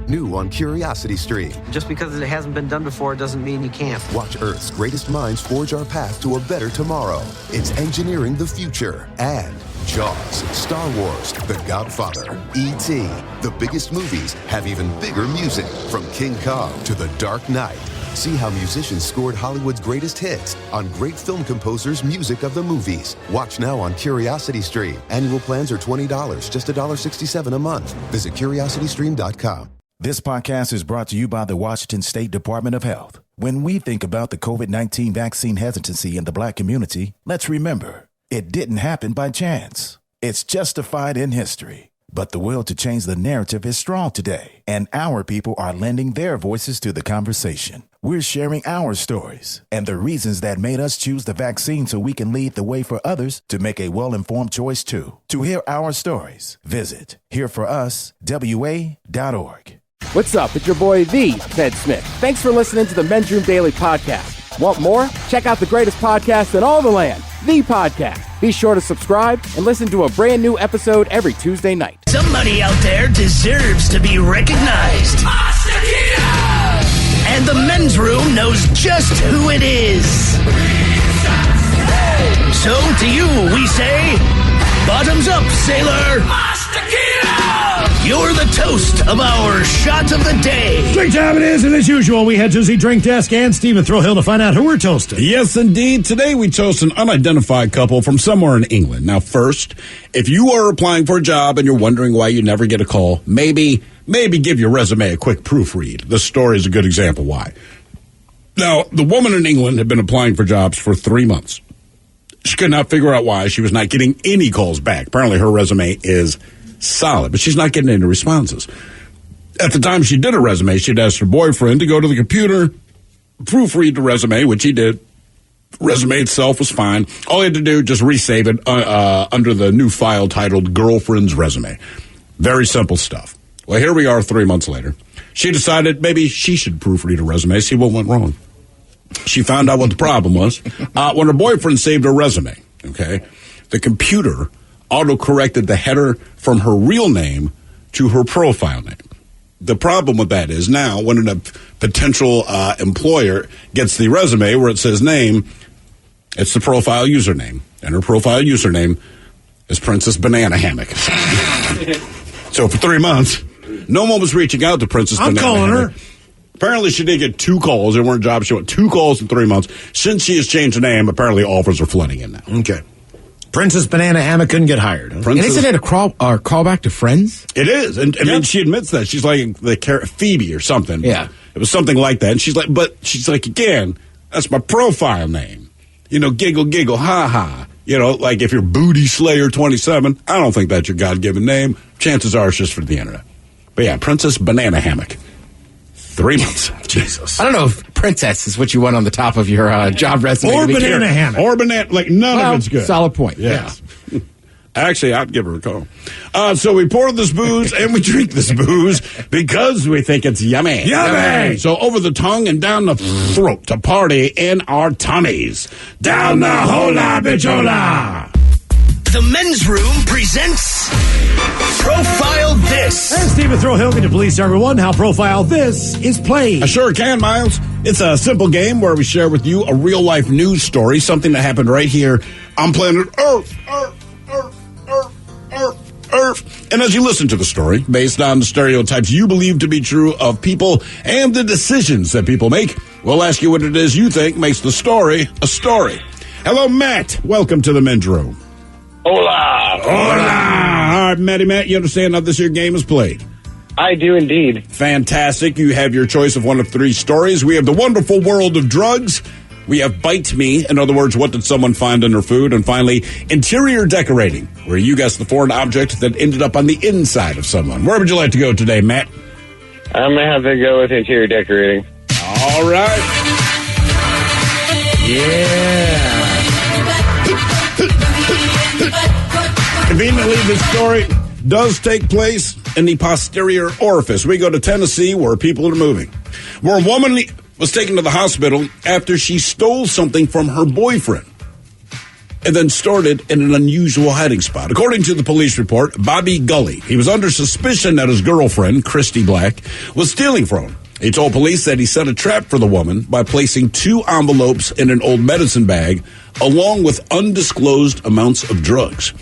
New on Curiosity Stream. Just because it hasn't been done before doesn't mean you can't. Watch Earth's greatest minds forge our path to a better tomorrow. It's engineering the future. And Jaws, Star Wars, The Godfather, E.T. The biggest movies have even bigger music. From King Kong to The Dark Knight. See how musicians scored Hollywood's greatest hits on great film composers' music of the movies. Watch now on Curiosity Stream. Annual plans are $20, just $1.67 a month. Visit CuriosityStream.com. This podcast is brought to you by the Washington State Department of Health. When we think about the COVID-19 vaccine hesitancy in the Black community, let's remember, it didn't happen by chance. It's justified in history. But the will to change the narrative is strong today, and our people are lending their voices to the conversation. We're sharing our stories and the reasons that made us choose the vaccine so we can lead the way for others to make a well-informed choice too. To hear our stories, visit hereforuswa.org. What's up? It's your boy, The Ted Smith. Thanks for listening to the Men's Room Daily Podcast. Want more? Check out the greatest podcast in all the land, The Podcast. Be sure to subscribe and listen to a brand new episode every Tuesday night. Somebody out there deserves to be recognized. And the Men's Room knows just who it is. So to you, we say, bottoms up, sailor. You're the toast of our shot of the day. Drink time it is, and as usual, we head to the drink desk and Stephen Throwhill to find out who we're toasting. Yes, indeed. Today we toast an unidentified couple from somewhere in England. Now, first, if you are applying for a job and you're wondering why you never get a call, maybe give your resume a quick proofread. This story is a good example why. Now, the woman in England had been applying for jobs for 3 months. She could not figure out why she was not getting any calls back. Apparently, her resume is solid, but she's not getting any responses. At the time she did her resume, she'd asked her boyfriend to go to the computer, proofread the resume, which he did. Resume itself was fine. All he had to do, just resave it under the new file titled Girlfriend's Resume. Very simple stuff. Well, here we are 3 months later. She decided maybe she should proofread her resume, see what went wrong. She found out what the problem was. When her boyfriend saved her resume, okay, the computer auto-corrected the header from her real name to her profile name. The problem with that is now when a potential employer gets the resume where it says name, it's the profile username. And her profile username is Princess Banana Hammock. So for 3 months, no one was reaching out to Princess Banana Hammock. I'm calling her. Apparently she did get 2 calls. There weren't jobs. She went 2 calls in 3 months. Since she has changed the name, apparently offers are flooding in now. Okay. Princess Banana Hammock couldn't get hired. Huh? And isn't it a callback to Friends? It is. And I mean, she admits that. She's like the Phoebe or something. Yeah. It was something like that. And she's like, again, that's my profile name. You know, giggle, giggle, ha, ha. You know, like if you're Booty Slayer 27, I don't think that's your God-given name. Chances are it's just for the internet. But yeah, Princess Banana Hammock. 3 months. Jesus. I don't know if princess is what you want on the top of your job resume. Or banana hammock. Or banana, like none of it's good. Solid point. Yeah. Actually, I'd give her a call. So we pour this booze and we drink this booze because we think it's yummy. Yummy! So over the tongue and down the throat to party in our tummies. Down the hola bichola. The Men's Room presents Profile This. And Stephen Throwhill can you please tell everyone how Profile This is played? I sure can, Miles. It's a simple game where we share with you a real-life news story, something that happened right here on planet Earth. And as you listen to the story, based on the stereotypes you believe to be true of people and the decisions that people make, we'll ask you what it is you think makes the story a story. Hello, Matt. Welcome to the Men's Room. Hola. All right, Matt, you understand how this here game is played? I do indeed. Fantastic. You have your choice of one of 3 stories. We have the wonderful world of drugs. We have Bite Me. In other words, what did someone find in their food? And finally, interior decorating, where you guess the foreign object that ended up on the inside of someone. Where would you like to go today, Matt? I'm going to have to go with interior decorating. All right. Yeah. Conveniently, this story does take place in the posterior orifice. We go to Tennessee, where people are moving. Where a woman was taken to the hospital after she stole something from her boyfriend. and then stored it in an unusual hiding spot. According to the police report, Bobby Gully, he was under suspicion that his girlfriend, Christy Black, was stealing from him. He told police that he set a trap for the woman by placing 2 envelopes in an old medicine bag, along with undisclosed amounts of drugs.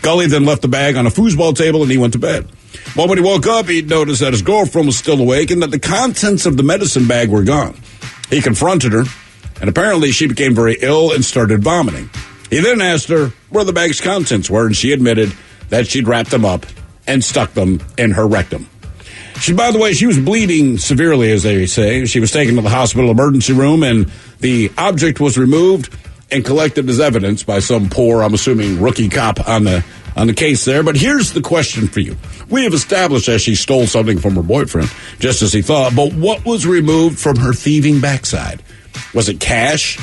Gully then left the bag on a foosball table and he went to bed. Well, when he woke up, he noticed that his girlfriend was still awake and that the contents of the medicine bag were gone. He confronted her, and apparently she became very ill and started vomiting. He then asked her where the bag's contents were, and she admitted that she'd wrapped them up and stuck them in her rectum. By the way, she was bleeding severely, as they say. She was taken to the hospital emergency room, and the object was removed and collected as evidence by some poor, I'm assuming, rookie cop on the case there. But here's the question for you. We have established that she stole something from her boyfriend, just as he thought. But what was removed from her thieving backside? Was it cash,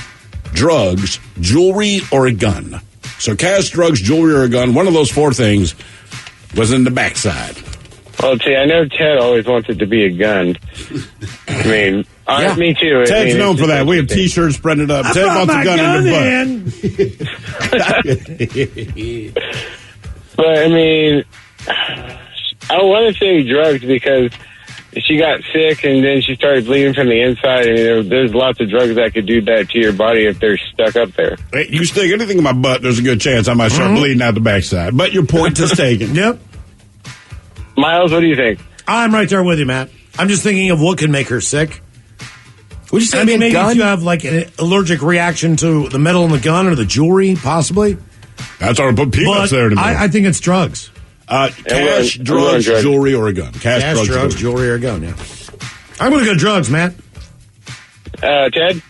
drugs, jewelry, or a gun? So cash, drugs, jewelry, or a gun, one of those 4 things was in the backside. Well, see, I know Ted always wants it to be a gun. I mean, me too. Ted's known for that. We have T-shirts printed up. Ted wants a gun in the butt. But, I mean, I want to say drugs because she got sick and then she started bleeding from the inside. I mean, there's lots of drugs that could do that to your body if they're stuck up there. Hey, you stick anything in my butt, there's a good chance I might start bleeding out the backside. But your point is taken. Yep. Miles, what do you think? I'm right there with you, Matt. I'm just thinking of what can make her sick. Would you say maybe gun? if you have like an allergic reaction to the metal in the gun or the jewelry, possibly. That's our put peanuts there to me. I think it's drugs. Cash, drugs, jewelry, or a gun. Cash, drugs, jewelry, or a gun, yeah. I'm going to go drugs, Matt. Ted?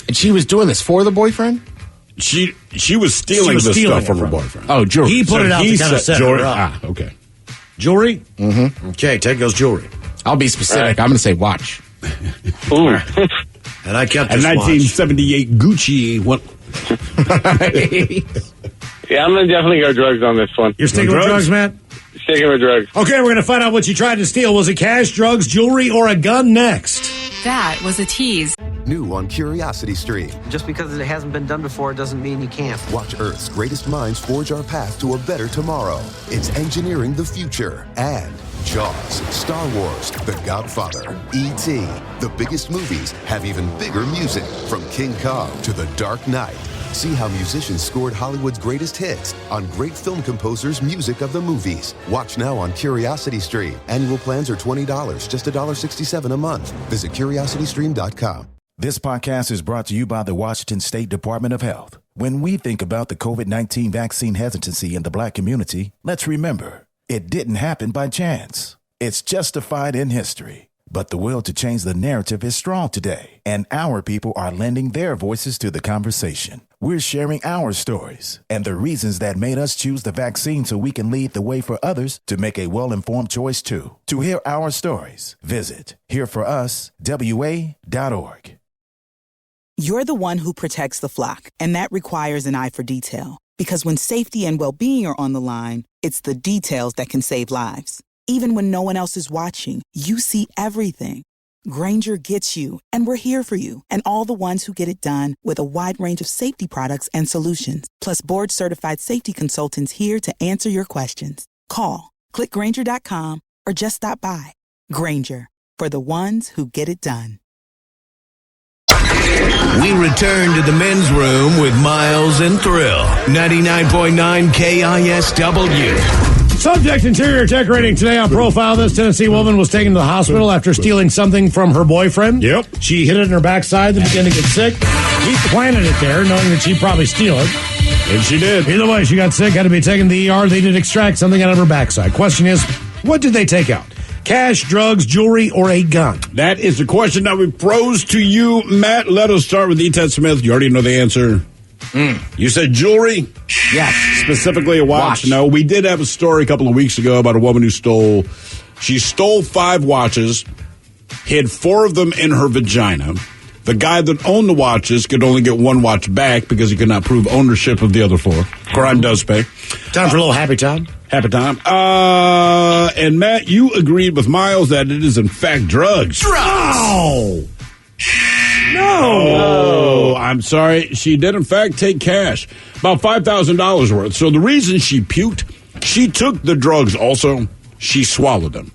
And she was doing this for the boyfriend? She was stealing the stuff from her boyfriend. Oh, jewelry. He put it out to kind of set her up. Ah, okay. Jewelry? Mm-hmm. Okay, Ted goes jewelry. I'll be specific. Right. I'm going to say watch. Ooh. And I kept a 1978 Gucci. What? Yeah, I'm going to definitely go drugs on this one. You're sticking with drugs, Matt? Sticking with drugs. Okay, we're going to find out what you tried to steal. Was it cash, drugs, jewelry, or a gun next? That was a tease. New on Curiosity Stream. Just because it hasn't been done before doesn't mean you can't. Watch Earth's greatest minds forge our path to a better tomorrow. It's engineering the future. And Jaws, Star Wars, The Godfather, E.T. The biggest movies have even bigger music. From King Kong to The Dark Knight. See how musicians scored Hollywood's greatest hits on great film composers' music of the movies. Watch now on Curiosity Stream. Annual plans are $20, just $1.67 a month. Visit curiositystream.com. This podcast is brought to you by the Washington State Department of Health. When we think about the COVID-19 vaccine hesitancy in the Black community, let's remember, it didn't happen by chance. It's justified in history. But the will to change the narrative is strong today, and our people are lending their voices to the conversation. We're sharing our stories and the reasons that made us choose the vaccine so we can lead the way for others to make a well-informed choice too. To hear our stories, visit hereforuswa.org. You're the one who protects the flock, and that requires an eye for detail. Because when safety and well-being are on the line, it's the details that can save lives. Even when no one else is watching, you see everything. Grainger gets you, and we're here for you, and all the ones who get it done with a wide range of safety products and solutions, plus board-certified safety consultants here to answer your questions. Call, click Grainger.com, or just stop by. Grainger, for the ones who get it done. We return to the men's room with Miles and Thrill. 99.9 KISW. Subject: interior decorating. Today on Profile, this Tennessee woman was taken to the hospital after stealing something from her boyfriend. Yep. She hid it in her backside and began to get sick. He planted it there, knowing that she'd probably steal it. And she did. Either way, she got sick, had to be taken to the ER. They did extract something out of her backside. Question is, what did they take out? Cash, drugs, jewelry, or a gun? That is the question that we pose to you, Matt. Let us start with E. Ted Smith. You already know the answer. You said jewelry? Yes. Specifically a watch? No, we did have a story a couple of weeks ago about a woman who stole 5 watches, hid 4 of them in her vagina. The guy that owned the watches could only get 1 watch back because he could not prove ownership of the other 4. Crime does pay. Time for a little happy time. Happy time. And Matt, you agreed with Miles that it is in fact drugs. Oh! No! No! I'm sorry. She did, in fact, take cash. About $5,000 worth. So the reason she puked, she took the drugs also. She swallowed them.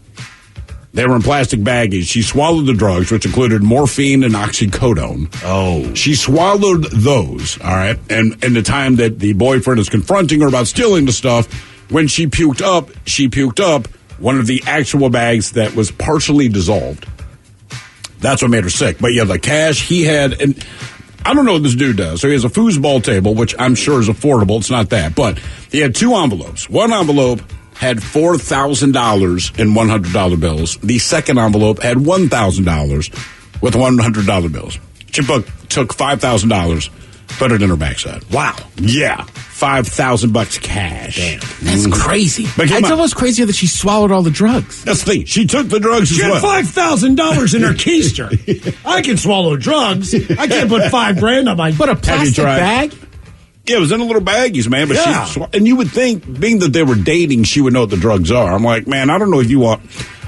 They were in plastic baggies. She swallowed the drugs, which included morphine and oxycodone. Oh. She swallowed those, all right? And in the time that the boyfriend is confronting her about stealing the stuff, when she puked up one of the actual bags that was partially dissolved. That's what made her sick. But yeah, the cash he had, and I don't know what this dude does. So he has a foosball table, which I'm sure is affordable. It's not that. But he had two envelopes. One envelope had $4,000 in $100 bills. The second envelope had $1,000 with $100 bills. She took $5,000, put it in her backside. Wow. Yeah. $5,000 cash. Damn. That's crazy. But it's almost crazier that she swallowed all the drugs. That's the thing. She took the drugs as She had well. $5,000 in her keister. I can swallow drugs. I can't put $5,000 on my. But a plastic bag? Yeah, it was in a little baggies, man. But Yeah. and you would think, being that they were dating, she would know what the drugs are. I'm like, man, I don't know if you want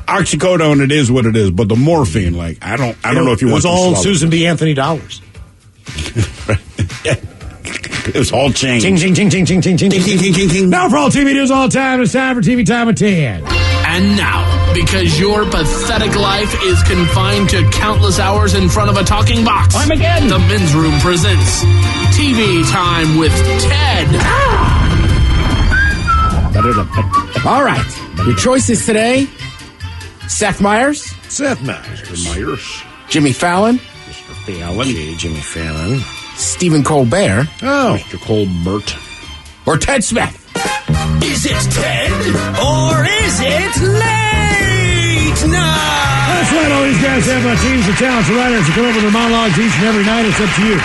oxycodone. It is what it is, but the morphine, like, I don't know if you want. It was all to swallow Susan B. Anthony dollars. It was all change. Ching, ching, ching, ching, ching, ching, ching, ching, ching, ching. Now for all TV news all the time, it's time for TV Time of 10. And now, because your pathetic life is confined to countless hours in front of a talking box, the Men's Room presents TV Time with Ted. All right. Your choices today: Seth Meyers, Seth Meyers. Jimmy Fallon, Mr. Fallon. Jimmy Fallon. Stephen Colbert, Mr. Colbert. or Ted Smith. Is it Ted or is it late night? That's right. All these guys have teams of talents and writers who come up with their monologues each and every night. It's up to you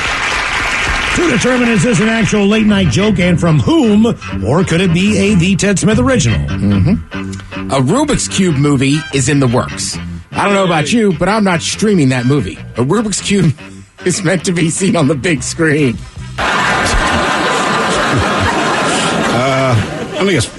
to determine, is this an actual late night joke and from whom, or could it be a The Ted Smith original? A Rubik's Cube movie is in the works. I don't know about you, but I'm not streaming that movie. A Rubik's Cube is meant to be seen on the big screen. I think it's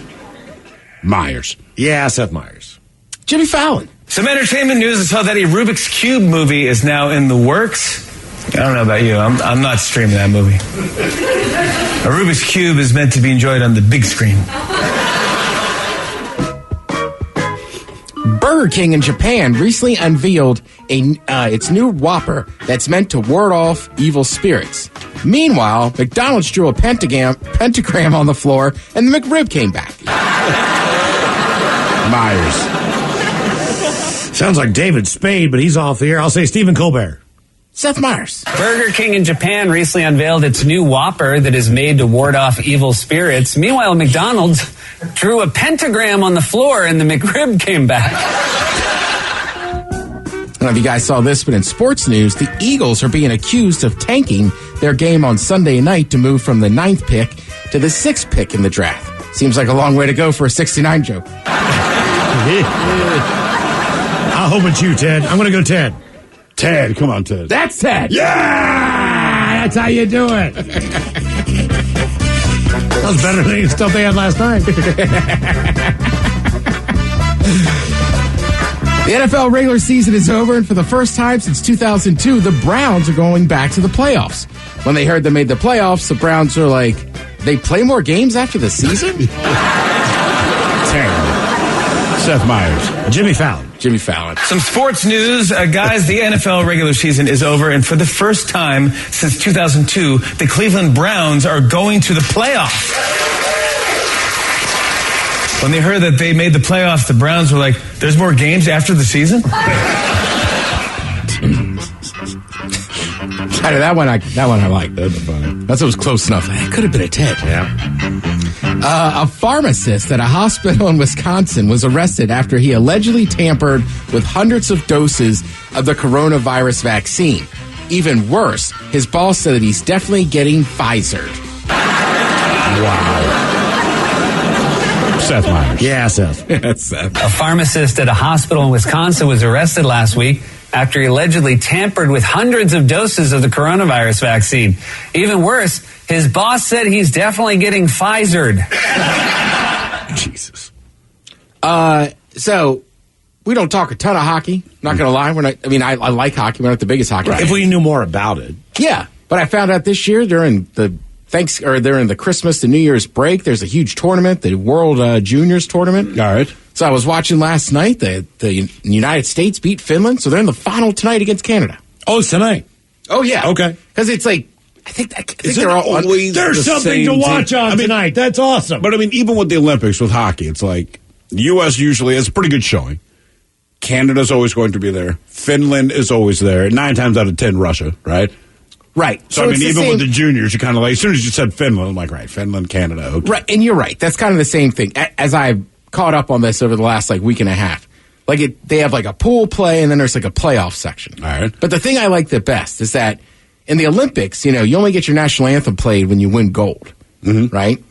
Myers. Yeah, Seth Meyers. Jimmy Fallon. Some entertainment news is that a Rubik's Cube movie is now in the works. I don't know about you. I'm not streaming that movie. A Rubik's Cube is meant to be enjoyed on the big screen. Burger King in Japan recently unveiled its new Whopper that's meant to ward off evil spirits. Meanwhile, McDonald's drew a pentagram on the floor, and the McRib came back. Myers. Sounds like David Spade, but he's off the air. I'll say Stephen Colbert. Seth Meyers. Burger King in Japan recently unveiled its new Whopper that is made to ward off evil spirits. Meanwhile, McDonald's drew a pentagram on the floor and the McRib came back. I don't know if you guys saw this, but in sports news, the Eagles are being accused of tanking their game on Sunday night to move from the 9th pick to the 6th pick in the draft. Seems like a long way to go for a 69 joke. I hope it's you, Ted. I'm going to go Ted. Ted, come on, Ted. That's Ted. Yeah! That's how you do it. That was better than the stuff they had last night. The NFL regular season is over, and for the first time since 2002, the Browns are going back to the playoffs. When they heard they made the playoffs, the Browns are like, they play more games after the season? Terrible. Seth Meyers. Jimmy Fallon. Jimmy Fallon. Some sports news. Guys, the NFL regular season is over, and for the first time since 2002, the Cleveland Browns are going to the playoffs. When they heard that they made the playoffs, the Browns were like, there's more games after the season? That one I like. That's funny. That was close enough. It could have been a Ted. Yeah. A pharmacist at a hospital in Wisconsin was arrested after he allegedly tampered with hundreds of doses of the coronavirus vaccine. Even worse, his boss said that he's definitely getting Pfizered. Wow. Seth Meyers. Yeah, Seth. That's Seth. A pharmacist at a hospital in Wisconsin was arrested last week after he allegedly tampered with hundreds of doses of the coronavirus vaccine. Even worse, his boss said he's definitely getting Pfizered. Jesus. So we don't talk a ton of hockey. Not going to lie. We're not. I mean, I like hockey. We're not the biggest hockey. Right. If we knew more about it. Yeah. But I found out this year during the during the Christmas to New Year's break, there's a huge tournament, the World Juniors tournament. All right. So I was watching last night. The United States beat Finland, so they're in the final tonight against Canada. Oh, it's tonight. Oh yeah. Okay. Because it's like I think they're all there's something to watch on tonight. That's awesome. But I mean, even with the Olympics with hockey, it's like the U.S. usually has a pretty good showing. Canada's always going to be there. Finland is always there. 9 times out of 10, Russia, right? Right. So I mean, even with the juniors, you kind of like, as soon as you said Finland, I'm like, right, Finland, Canada. Okay. Right, and you're right. That's kind of the same thing. As I've caught up on this over the last week and a half, they have like a pool play, and then there's like a playoff section. All right. But the thing I like the best is that in the Olympics, you only get your national anthem played when you win gold, right?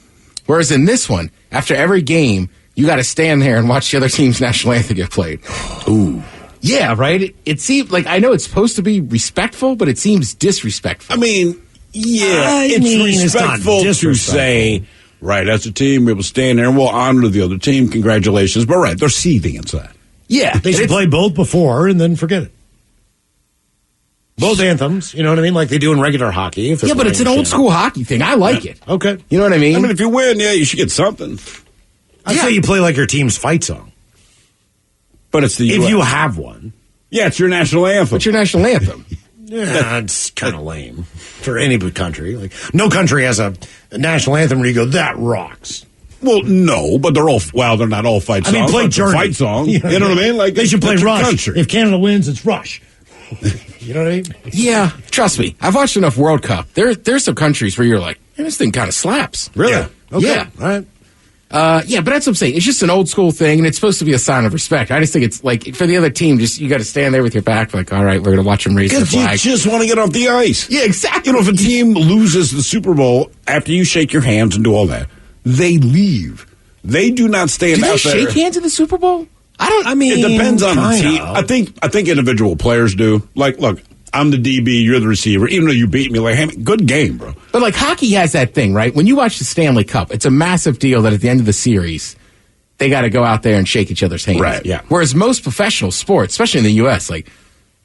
Whereas in this one, after every game, you got to stand there and watch the other team's national anthem get played. Ooh. Yeah, right? It seems like, I know it's supposed to be respectful, but it seems disrespectful. I mean, it's respectful to say, right, as a team, we will stand there and we'll honor the other team. Congratulations. But right, they're seething inside. Yeah. They should play both before and then forget it. Both anthems, you know what I mean? Like they do in regular hockey. Yeah, but it's an old school hockey thing. I like it. Okay. You know what I mean? I mean, if you win, you should get something. I'd say you play like your team's fight song. But it's the If US. you have one. Yeah, it's your national anthem. What's your national anthem? Yeah, it's kind of lame for any country. Like no country has a national anthem where you go, that rocks. Well, no, but they're not all fight songs. I mean, play Journey. Fight song. You know what I mean? Like they should play Rush. Country. If Canada wins, it's Rush. You know what I mean? Yeah, trust me. I've watched enough World Cup. There's some countries where you're like, man, this thing kind of slaps. Really? Yeah. Okay. Yeah. All right. Yeah, but that's what I'm saying. It's just an old school thing, and it's supposed to be a sign of respect. I just think it's like for the other team, you got to stand there with your back, like, all right, we're going to watch them raise the flag. You just want to get off the ice. Yeah, exactly. If a team loses the Super Bowl after you shake your hands and do all that, they leave. They do not stand out there. Do they shake hands at the Super Bowl? I mean, it depends on the team. I think individual players do. Like, look, I'm the DB, you're the receiver. Even though you beat me, like, hey, good game, bro. But like hockey has that thing, right? When you watch the Stanley Cup, it's a massive deal that at the end of the series, they got to go out there and shake each other's hands. Right, yeah. Whereas most professional sports, especially in the U.S., like,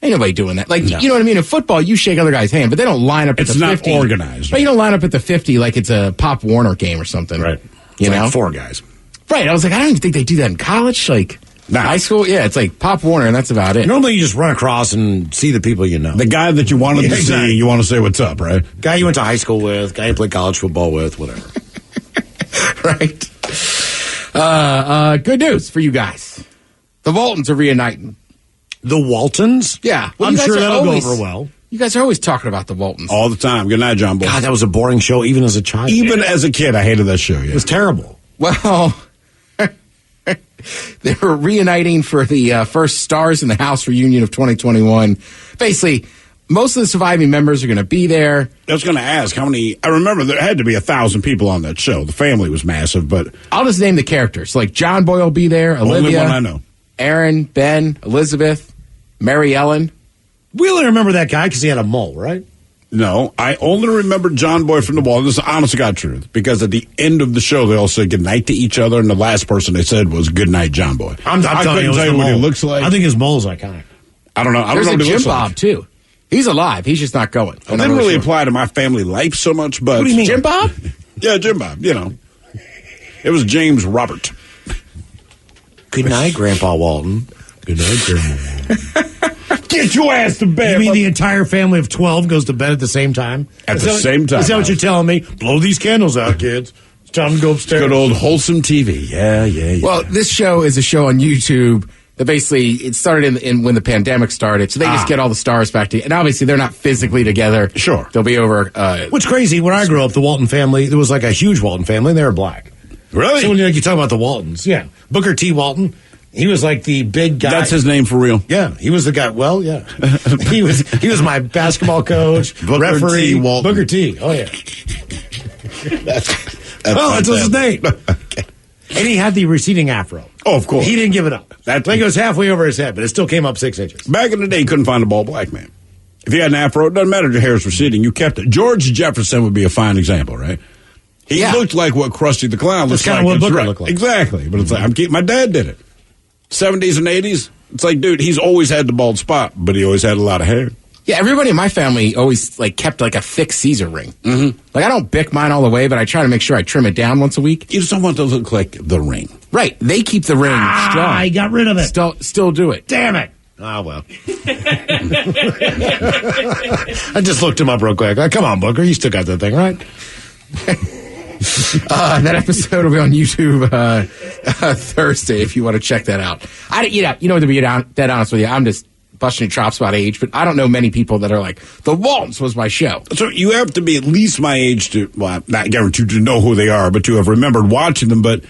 ain't nobody doing that. Like, you know what I mean? In football, you shake other guys' hand, but they don't line up at the 50. It's not organized. But you don't line up at the 50 like it's a Pop Warner game or something. Right. You know? Like 4 guys. Right. I was like, I don't even think they do that in college. Like, high school? Yeah, it's like Pop Warner, and that's about it. Normally, you just run across and see the people you know. The guy that you wanted to see, you want to say what's up, right? Guy you went to high school with, guy you played college football with, whatever. Right. Good news for you guys. The Waltons are reuniting. The Waltons? Yeah. I'm sure that'll go over well. You guys are always talking about the Waltons. All the time. Good night, John Boy. God, that was a boring show, even as a child. Even as a kid, I hated that show. Yeah. It was terrible. Well, they were reuniting for the first Stars in the House reunion of 2021. Basically, most of the surviving members are going to be there. I was going to ask how many. I remember there had to be 1,000 people on that show. The family was massive, but I'll just name the characters. Like John Boy will be there. Olivia, only one I know. Aaron, Ben, Elizabeth, Mary Ellen. We only remember that guy because he had a mole, right? No, I only remember John Boy from the Wall. This is honest to God truth. Because at the end of the show, they all said good night to each other, and the last person they said was good night, John Boy. I'm I telling couldn't tell you what he looks like. I think his mole's iconic. I don't know. I There's don't know a what he Jim looks Bob, like. too. He's alive. He's just not going. It didn't really apply to my family life so much, but... What do you mean? Jim Bob? Yeah, Jim Bob, you know. It was James Robert. Good night, Grandpa Walton. Good night, Grandma Walton. Get your ass to bed. You mean the entire family of 12 goes to bed at the same time? At the same time. Is that what you're telling me? Blow these candles out, kids. It's time to go upstairs. Good old wholesome TV. Yeah. Well, this show is a show on YouTube that basically, it started in when the pandemic started, so they just get all the stars back together. And obviously, they're not physically together. Sure. They'll be over... What's crazy, when I grew up, the Walton family, there was like a huge Walton family, and they were black. Really? So when you talk about the Waltons, yeah. Booker T. Walton, he was like the big guy. That's his name for real? Yeah, he was the guy. Well, yeah. he was my basketball coach, referee. T. Walton. Booker T. Oh, yeah. That's his name. Okay. And he had the receding afro. Oh, of course. He didn't give it up. I think it was halfway over his head, but it still came up 6 inches. Back in the day, you couldn't find a bald black man. If you had an afro, it doesn't matter if your hair is receding, you kept it. George Jefferson would be a fine example, right? He looked like what Krusty the Clown looks like. That's kind of what Booker looked like. Exactly. But it's like, my dad did it. 70s and 80s, It's like, dude, he's always had the bald spot, but he always had a lot of hair. Yeah, everybody in my family always kept a thick Caesar ring. Mm-hmm. I don't bick mine all the way, but I try to make sure I trim it down once a week. You just don't want to look like the ring. Right. They keep the ring strong. I got rid of it. Still do it. Damn it. Ah, well. I just looked him up real quick. Come on, Booker. You still got that thing, right? That episode will be on YouTube Thursday if you want to check that out. To be dead honest with you, I'm just busting your chops about age, but I don't know many people that are like, the Waltons was my show. So you have to be at least my age to, well, I'm not guaranteed to know who they are, but to have remembered watching them, but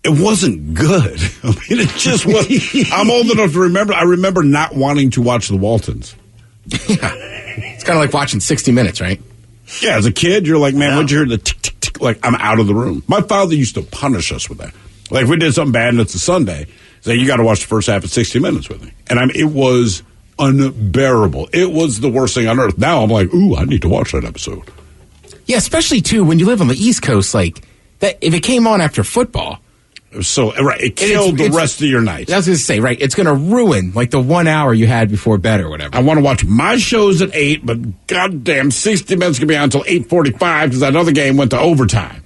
it wasn't good. I mean, it just was. I'm old enough to remember. I remember not wanting to watch the Waltons. Yeah. It's kind of like watching 60 Minutes, right? Yeah, as a kid, you're like, man, once you hear the tick, tick, tick, like, I'm out of the room. My father used to punish us with that. Like, if we did something bad and it's a Sunday, say, you got to watch the first half of 60 Minutes with me. And it was unbearable. It was the worst thing on earth. Now I'm like, ooh, I need to watch that episode. Yeah, especially, too, when you live on the East Coast, that if it came on after football. So, right, it killed the rest of your night. I was going to say, right, it's going to ruin, the 1 hour you had before bed or whatever. I want to watch my shows at 8, but goddamn, 60 Minutes can be on until 8:45 because that other game went to overtime.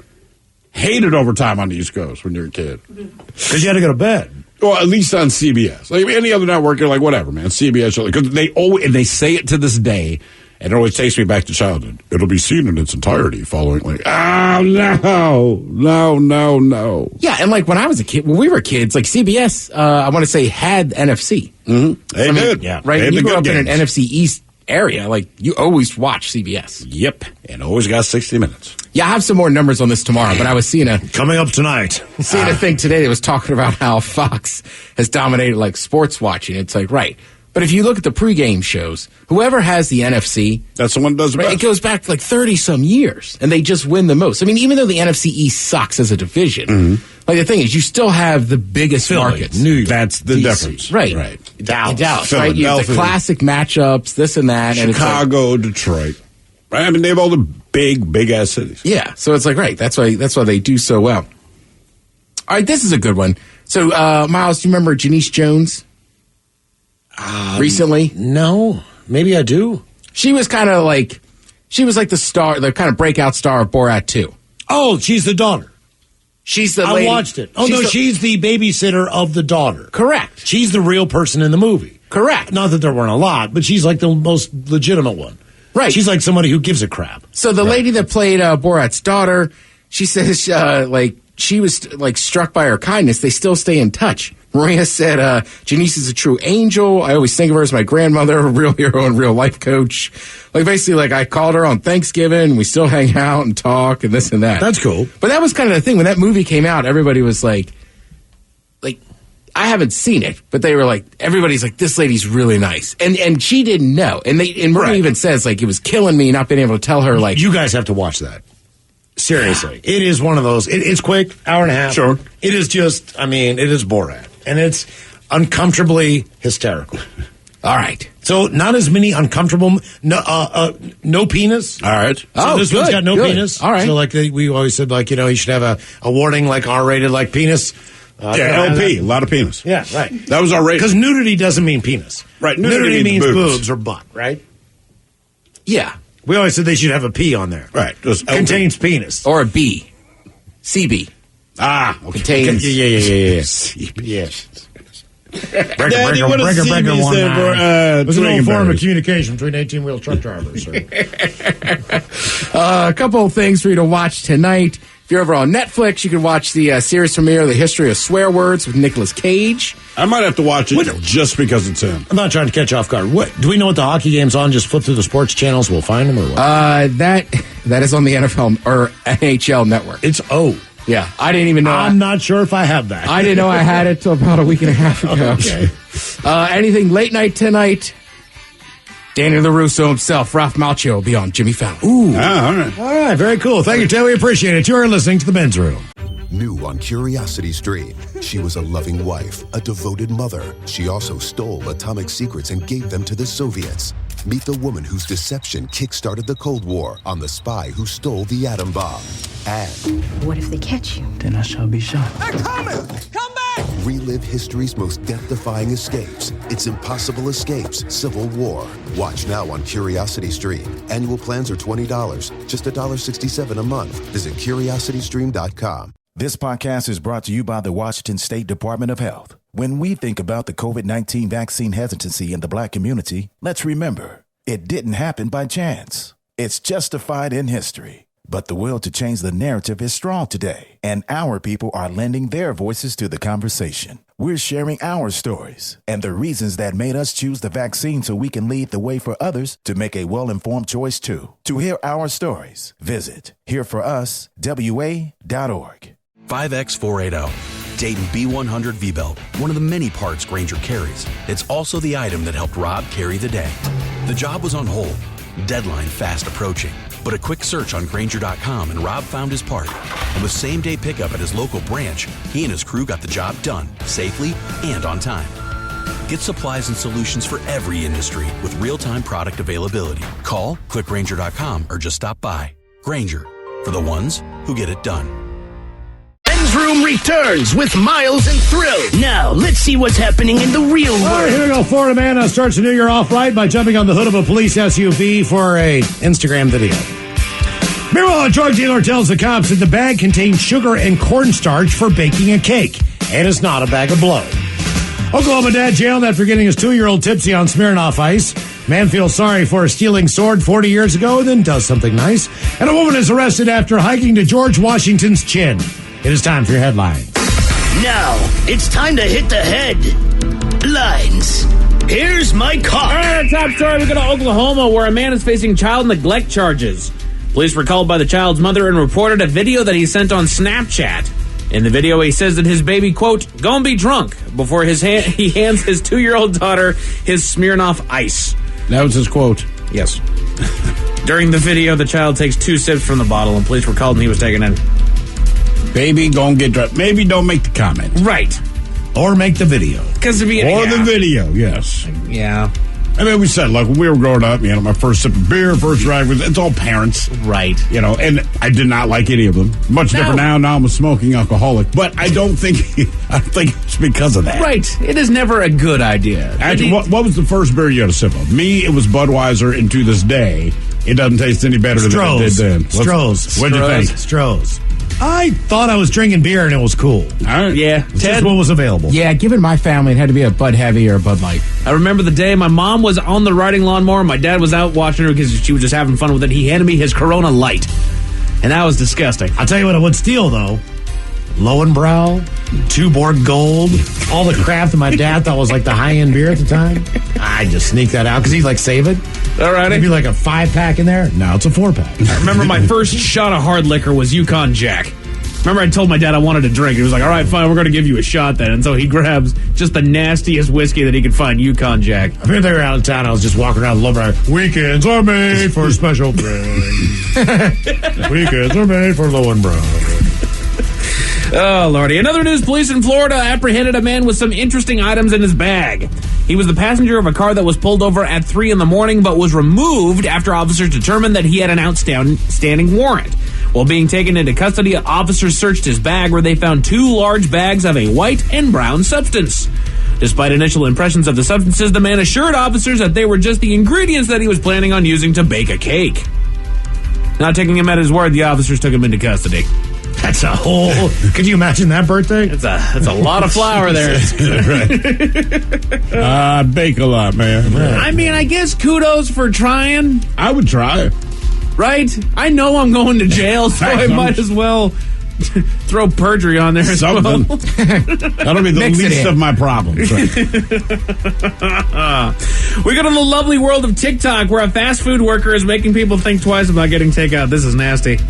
Hated overtime on the East Coast when you were a kid. Because you had to go to bed. Well, at least on CBS. Like any other network, you're like, whatever, man. CBS, because they say it to this day, and it always takes me back to childhood. It'll be seen in its entirety following, oh, no. Yeah, and when I was a kid, when we were kids, CBS, I want to say, had NFC. Mm-hmm. They did. Yeah. Right? And you grew up in an NFC East area, you always watch CBS. Yep. And always got 60 Minutes. Yeah, I have some more numbers on this tomorrow, but I was seeing coming up tonight. Seeing a thing today that was talking about how Fox has dominated sports watching. It's right. But if you look at the pregame shows, whoever has the NFC, that's the one that does the best. It goes back to 30-some years, and they just win the most. I mean, even though the NFC East sucks as a division, the thing is, you still have the biggest markets. New York. That's the difference. Right. Dallas, right? You have the classic matchups, this and that. Chicago, Detroit. Right? I mean, they have all the big-ass cities. Yeah, so it's right. That's why they do so well. All right, this is a good one. So, Miles, do you remember Janice Jones? Recently? No. Maybe I do. She was kind of she was the star, the kind of breakout star of Borat 2. Oh, she's the daughter. She's the lady. I watched it. Oh, she's the babysitter of the daughter. Correct. She's the real person in the movie. Correct. Not that there weren't a lot, but she's the most legitimate one. Right. She's somebody who gives a crap. So the lady that played Borat's daughter, she says, she was struck by her kindness. They still stay in touch. Maria said, Janice is a true angel. I always think of her as my grandmother, a real hero and real life coach. Basically, I called her on Thanksgiving. We still hang out and talk and this and that. That's cool. But that was kind of the thing. When that movie came out, everybody was I haven't seen it, but they were everybody's this lady's really nice. And she didn't know. And Maria even says, it was killing me not being able to tell her, You guys have to watch that. Seriously. Yeah. It is one of those. It's quick, hour and a half. Sure. It is just, it is Borat. And it's uncomfortably hysterical. All right. So not as many uncomfortable, no penis. All right. So this one's got no penis. All right. So we always said he should have a warning R-rated penis. LP, a lot of penis. Yeah, right. That was R-rated. Because nudity doesn't mean penis. Right. Nudity means boobs or butt, right? Yeah. We always said they should have a P on there. Right. Just contains penis. Or a B. CB. Ah. Okay. Contains. Yeah. Yes. Breaker 1-9. There's an old form of communication between 18-wheel truck drivers. A couple of things for you to watch tonight. If you're over on Netflix, you can watch the series premiere, The History of Swear Words with Nicolas Cage. I might have to watch it just because it's him. I'm not trying to catch you off guard. Do we know what the hockey game's on? Just flip through the sports channels, we'll find them, or what? That is on the NFL or NHL network. It's yeah, I didn't even know. I'm not sure if I have that. I didn't know I had it till about a week and a half ago. Okay. Anything late night tonight? Danny LaRusso himself, Ralph Macchio, will be on Jimmy Fallon. Ooh. All right, very cool. Thank you, Ted. We appreciate it. You are listening to The Men's Room. New on Curiosity Stream, she was a loving wife, a devoted mother. She also stole atomic secrets and gave them to the Soviets. Meet the woman whose deception kick-started the Cold War on The Spy Who Stole the Atom Bomb. And what if they catch you? Then I shall be shot. They're coming! Come back! Relive history's most death-defying escapes. It's Impossible Escapes, Civil War. Watch now on CuriosityStream. Annual plans are $20, just $1.67 a month. Visit CuriosityStream.com. This podcast is brought to you by the Washington State Department of Health. When we think about the COVID-19 vaccine hesitancy in the Black community, let's remember, it didn't happen by chance. It's justified in history. But the will to change the narrative is strong today, and our people are lending their voices to the conversation. We're sharing our stories and the reasons that made us choose the vaccine so we can lead the way for others to make a well-informed choice too. To hear our stories, visit hereforuswa.org. 5X480. Dayton B100 V-Belt, one of the many parts Grainger carries. It's also the item that helped Rob carry the day. The job was on hold, deadline fast approaching, but a quick search on Grainger.com and Rob found his part. And with same-day pickup at his local branch, he and his crew got the job done, safely and on time. Get supplies and solutions for every industry with real-time product availability. Call, click Grainger.com, or just stop by. Grainger, for the ones who get it done. Men's Room returns with Miles and Thrill. Now, let's see what's happening in the real world. All right, here we go. Florida man starts the new year off right by jumping on the hood of a police SUV for a Instagram video. Meanwhile, a drug dealer tells the cops that the bag contains sugar and cornstarch for baking a cake, and it's not a bag of blow. Oklahoma dad jailed after getting his 2-year-old tipsy on Smirnoff Ice. Man feels sorry for a stealing sword 40 years ago and then does something nice. And a woman is arrested after hiking to George Washington's chin. It is time for your headlines. Now, it's time to hit the headlines. Here's my car. All right, top story. We go to Oklahoma, where a man is facing child neglect charges. Police were called by the child's mother and reported a video that he sent on Snapchat. In the video, he says that his baby, quote, gonna be drunk, before he hands his 2-year-old daughter his Smirnoff Ice. That was his quote. Yes. During the video, the child takes 2 sips from the bottle, and police were called and he was taken in. Baby, gonna get drunk. Maybe don't make the comment. Right. Or make the video. The video, yes. Yeah. I mean, we said, like, when we were growing up, my first sip of beer, first ride, it's all parents. Right. And I did not like any of them. Much different now. Now I'm a smoking alcoholic. But I don't think it's because of that. Right. It is never a good idea. Actually, what was the first beer you had a sip of? Me, it was Budweiser, and to this day, it doesn't taste any better than it did then. Stroh's. What'd you think? Stroh's. I thought I was drinking beer and it was cool. All right. Yeah. It's just what was available. Yeah, given my family, it had to be a Bud Heavy or a Bud Light. I remember the day my mom was on the riding lawnmower. My dad was out watching her because she was just having fun with it. He handed me his Corona Light. And that was disgusting. I'll tell you what I would steal, though. Lowenbrow, Tuborg Gold, all the crap that my dad thought was like the high-end beer at the time. I'd just sneak that out because he'd like save it. All right. Maybe like a 5-pack in there. Now it's a 4-pack. I remember my first shot of hard liquor was Yukon Jack. Remember I told my dad I wanted to drink. He was like, all right, fine, we're going to give you a shot then. And so he grabs just the nastiest whiskey that he could find, Yukon Jack. I think they were out of town. I was just walking around Lovebright. Weekends are made for special drinks. Weekends are made for Lowenbrow. Oh, Lordy. In other news, police in Florida apprehended a man with some interesting items in his bag. He was the passenger of a car that was pulled over at 3 in the morning, but was removed after officers determined that he had an outstanding warrant. While being taken into custody, officers searched his bag where they found 2 large bags of a white and brown substance. Despite initial impressions of the substances, the man assured officers that they were just the ingredients that he was planning on using to bake a cake. Not taking him at his word, the officers took him into custody. That's a whole... Could you imagine that birthday? That's a lot of flour there. That's good, right? I bake a lot, man. Right. I mean, I guess kudos for trying. I would try it. Right? I know I'm going to jail, so I might as well throw perjury on there as well. That'll be the least of my problems. Right? We go to the lovely world of TikTok, where a fast food worker is making people think twice about getting takeout. This is nasty.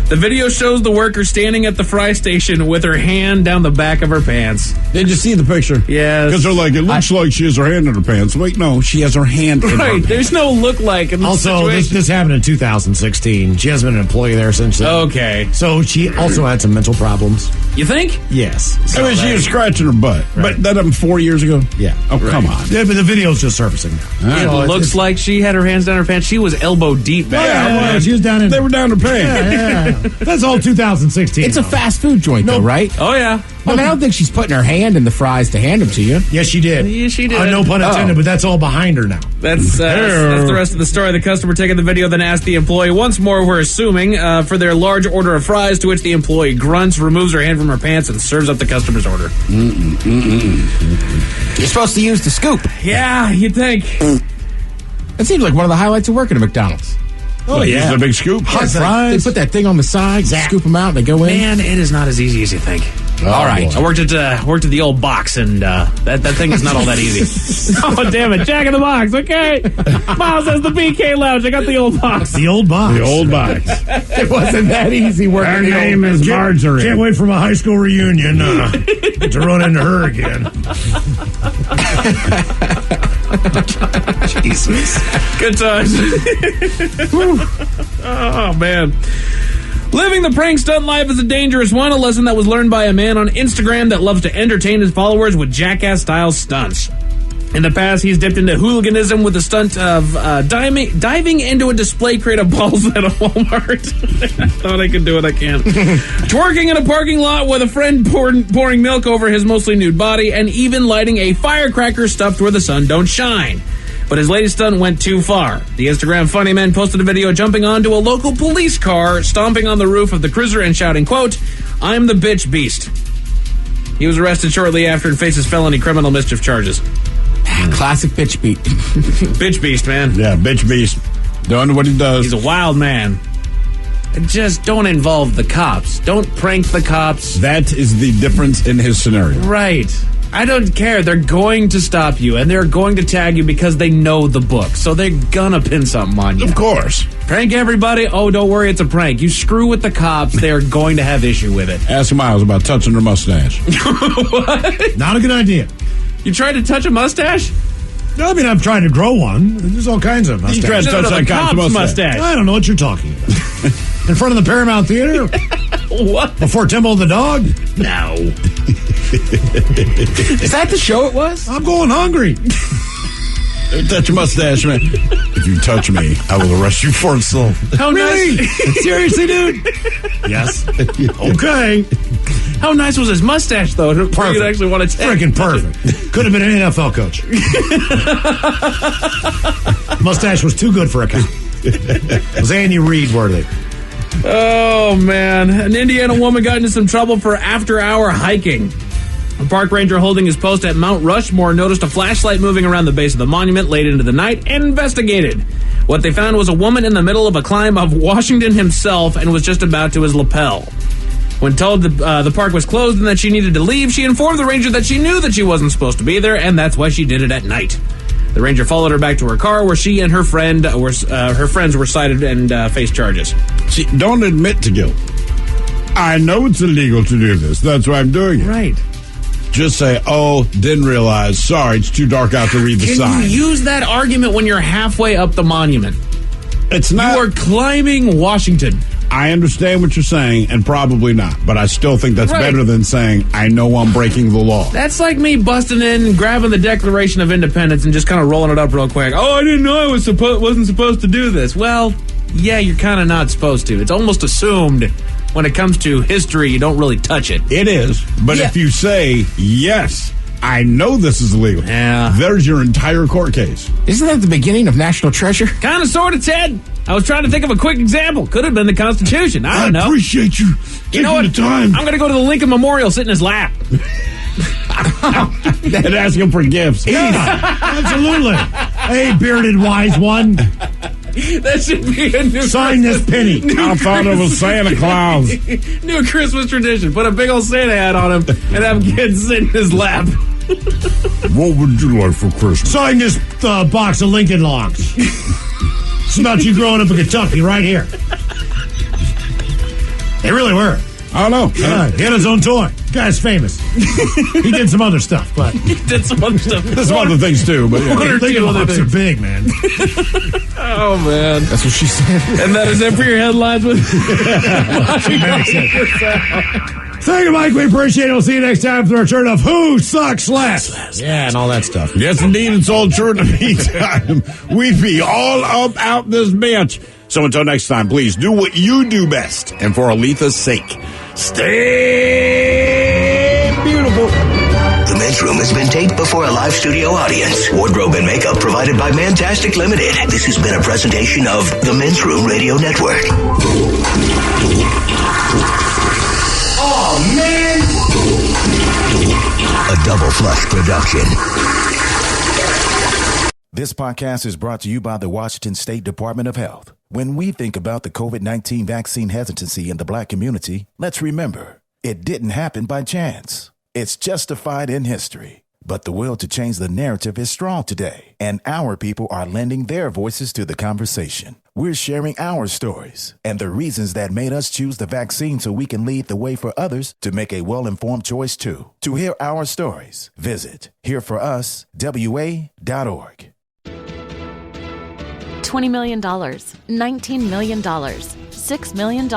The video shows the worker standing at the fry station with her hand down the back of her pants. Did you see the picture? Yes. Because they're like, it looks like she has her hand in her pants. Wait, no, she has her hand in her pants. There's no look like in this Also, this happened in 2016. She hasn't been an employee there since then. Okay. So she also had some mental problems. You think? Yes. I mean, she was scratching her butt. Right. But that happened 4 years ago? Yeah. Oh, come on. Yeah, but the video's just surfacing now. It looks like she had her hands down her pants. She was elbow deep back. Yeah, she was down in... They were down her pants. Yeah. That's all 2016. It's a fast food joint, though, right? Oh, yeah. I mean, I don't think she's putting her hand in the fries to hand them to you. Yes, she did. Yes, she did. No pun intended, but that's all behind her now. That's the rest of the story. The customer taking the video then asked the employee once more, we're assuming, for their large order of fries, to which the employee grunts, removes her hand from her pants, and serves up the customer's order. You're supposed to use the scoop. Yeah, you'd think. That seems like one of the highlights of working at McDonald's. Oh, yeah. Use a big scoop. Hot fries. They put that thing on the side, scoop them out, they go in. Man, it is not as easy as you think. All right. Boy. I worked at the old box, and that thing is not all that easy. Oh, damn it. Jack in the Box. Okay. Miles says the BK Lounge. I got the old box. The old box. The old box. It wasn't that easy working. Her name is Marjorie. Can't wait for my high school reunion to run into her again. Jesus. Good times. Oh, man. Living the prank stunt life is a dangerous one, a lesson that was learned by a man on Instagram that loves to entertain his followers with jackass-style stunts. In the past, he's dipped into hooliganism with the stunt of diving into a display crate of balls at a Walmart. I thought I could do it, I can't. Twerking in a parking lot with a friend pouring milk over his mostly nude body, and even lighting a firecracker stuffed where the sun don't shine. But his latest stunt went too far. The Instagram funny man posted a video jumping onto a local police car, stomping on the roof of the cruiser and shouting, quote, "I'm the bitch beast." He was arrested shortly after and faces felony criminal mischief charges. Classic bitch beat. Bitch beast, man. Yeah, bitch beast. Doing what he does. He's a wild man. Just don't involve the cops. Don't prank the cops. That is the difference in his scenario. Right. I don't care. They're going to stop you, and they're going to tag you because they know the book. So they're gonna pin something on you. Of course. Prank everybody. Oh, don't worry, it's a prank. You screw with the cops, they're going to have issue with it. Ask Miles about touching her mustache. What? Not a good idea. You tried to touch a mustache? No, I mean, I'm trying to grow one. There's all kinds of mustaches. You tried to touch that cop's mustache. I don't know what you're talking about. In front of the Paramount Theater? What? Before Timbo the Dog? No. Is that the show it was? I'm going hungry. Touch your mustache, man. If you touch me, I will arrest you for assault. How really? Nice. Seriously, dude? Yes. Okay. How nice was his mustache, though? Perfect. You'd actually want to freaking perfect. Could have been an NFL coach. Mustache was too good for a cop. Was Andy Reid worthy? Oh, man. An Indiana woman got into some trouble for after-hour hiking. A park ranger holding his post at Mount Rushmore noticed a flashlight moving around the base of the monument late into the night and investigated. What they found was a woman in the middle of a climb of Washington himself and was just about to his lapel. When told the park was closed and that she needed to leave, she informed the ranger that she knew that she wasn't supposed to be there, and that's why she did it at night. The ranger followed her back to her car, where she and her friends were cited and faced charges. See, don't admit to guilt. I know it's illegal to do this. That's why I'm doing it. Right. Just say, oh, didn't realize. Sorry, it's too dark out to read the sign. Can you use that argument when you're halfway up the monument? It's not. You are climbing Washington. I understand what you're saying, and probably not. But I still think that's right. better than saying, I know I'm breaking the law. That's like me busting in, grabbing the Declaration of Independence, and just kind of rolling it up real quick. Oh, I didn't know I wasn't supposed to do this. Well, yeah, you're kind of not supposed to. It's almost assumed when it comes to history, you don't really touch it. It is. But if you say, yes, I know this is illegal, there's your entire court case. Isn't that the beginning of National Treasure? Kind of, sort of, Ted. I was trying to think of a quick example. Could have been the Constitution. I don't know. I appreciate you taking the time. I'm going to go to the Lincoln Memorial, sit in his lap. And ask him for gifts. Yeah, absolutely. Hey, bearded wise one. That should be a new sign Christmas. This penny. I thought it was Santa Claus. New Christmas tradition. Put a big old Santa hat on him and have kids sit in his lap. What would you like for Christmas? Sign this box of Lincoln Logs. It's about you growing up in Kentucky right here. They really were. I don't know. Yeah, he had his own toy. Guy's famous. He did some other stuff, but he did some other stuff. There's some other things too, but yeah. Lincoln Logs are big, man. Oh man, that's what she said. And that is it for your headlines with. Thank you, Mike. We appreciate it. We'll see you next time for the return of Who Sucks Less. Yeah, and all that stuff. Yes, indeed. It's all true. In the meantime, we be all up out this bitch. So until next time, please do what you do best. And for Aletha's sake, stay beautiful. The Men's Room has been taped before a live studio audience. Wardrobe and makeup provided by Mantastic Limited. This has been a presentation of the Men's Room Radio Network. Oh, man! A Double Flush production. This podcast is brought to you by the Washington State Department of Health. When we think about the COVID-19 vaccine hesitancy in the Black community, let's remember, it didn't happen by chance. It's justified in history. But the will to change the narrative is strong today, and our people are lending their voices to the conversation. We're sharing our stories and the reasons that made us choose the vaccine so we can lead the way for others to make a well-informed choice too. To hear our stories, visit hereforuswa.org. $20 million, $19 million, $6 million.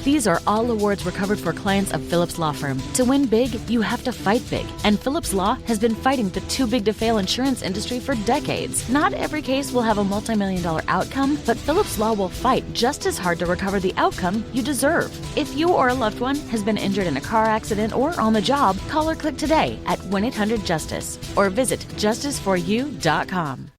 These are all awards recovered for clients of Phillips Law Firm. To win big, you have to fight big. And Phillips Law has been fighting the too big to fail insurance industry for decades. Not every case will have a multi-million-dollar outcome, but Phillips Law will fight just as hard to recover the outcome you deserve. If you or a loved one has been injured in a car accident or on the job, call or click today at 1-800-JUSTICE or visit justiceforyou.com.